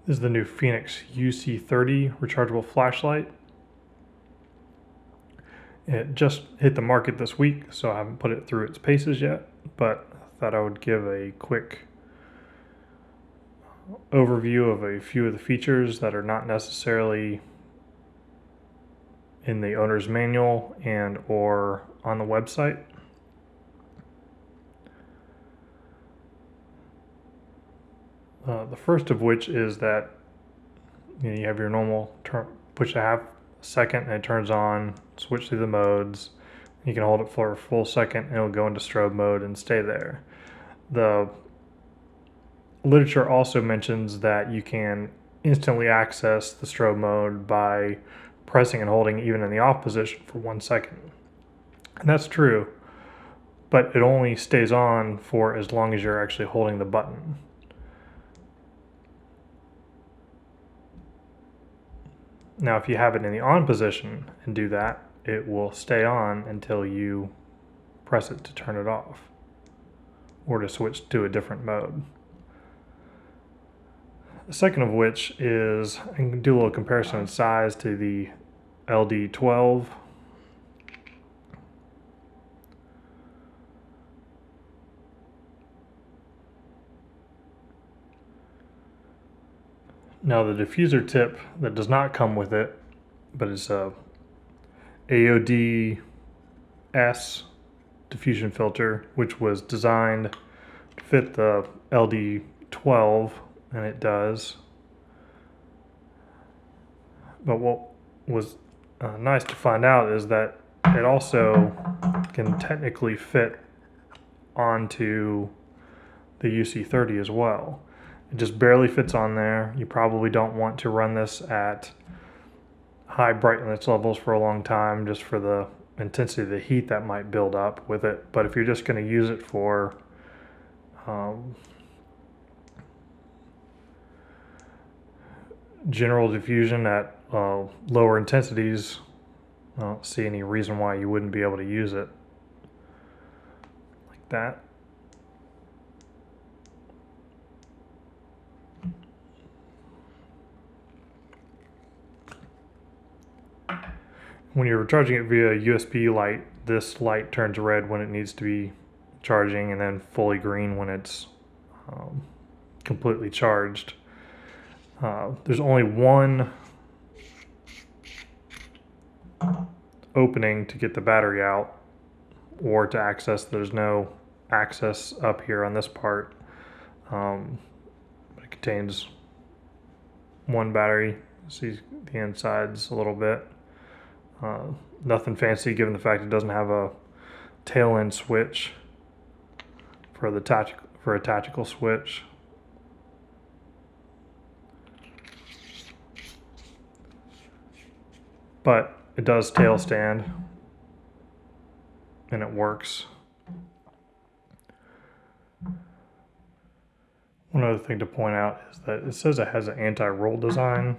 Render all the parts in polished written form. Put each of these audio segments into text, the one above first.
This is the new Fenix UC30 rechargeable flashlight. It just hit the market this week, so I haven't put it through its paces yet, but I thought I would give a quick overview of a few of the features that are not necessarily in the owner's manual and or on the website. The first of which is that you have your normal push a half second and it turns on, switch through the modes. You can hold it for a full second and it'll go into strobe mode and stay there. The literature also mentions that you can instantly access the strobe mode by pressing and holding even in the off position for 1 second. And that's true, but it only stays on for as long as you're actually holding the button. Now, if you have it in the on position and do that, it will stay on until you press it to turn it off or to switch to a different mode. The second of which is, I can do a little comparison in size to the LD12. Now the diffuser tip that does not come with it, but it's a AOD-S diffusion filter, which was designed to fit the LD12, and it does. But what was nice to find out is that it also can technically fit onto the UC30 as well. It just barely fits on there. You probably don't want to run this at high brightness levels for a long time just for the intensity of the heat that might build up with it. But if you're just going to use it for general diffusion at lower intensities, I don't see any reason why you wouldn't be able to use it like that. When you're charging it via USB light, this light turns red when it needs to be charging and then fully green when it's completely charged. There's only one opening to get the battery out or to access. There's no access up here on this part. It contains one battery. See the insides a little bit. Nothing fancy given the fact it doesn't have a tail end switch for a tactical switch. But it does tail stand and it works. One other thing to point out is that it says it has an anti-roll design.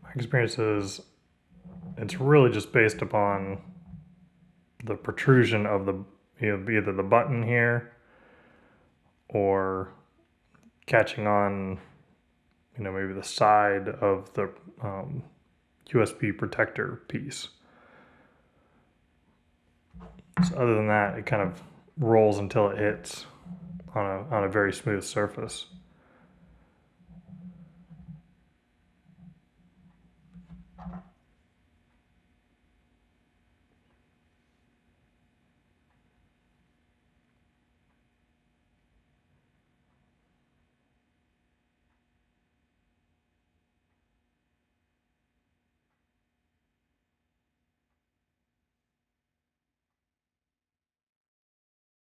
My experience is it's really just based upon the protrusion of the either the button here or catching on maybe the side of the USB protector piece. So other than that, it kind of rolls until it hits on a very smooth surface.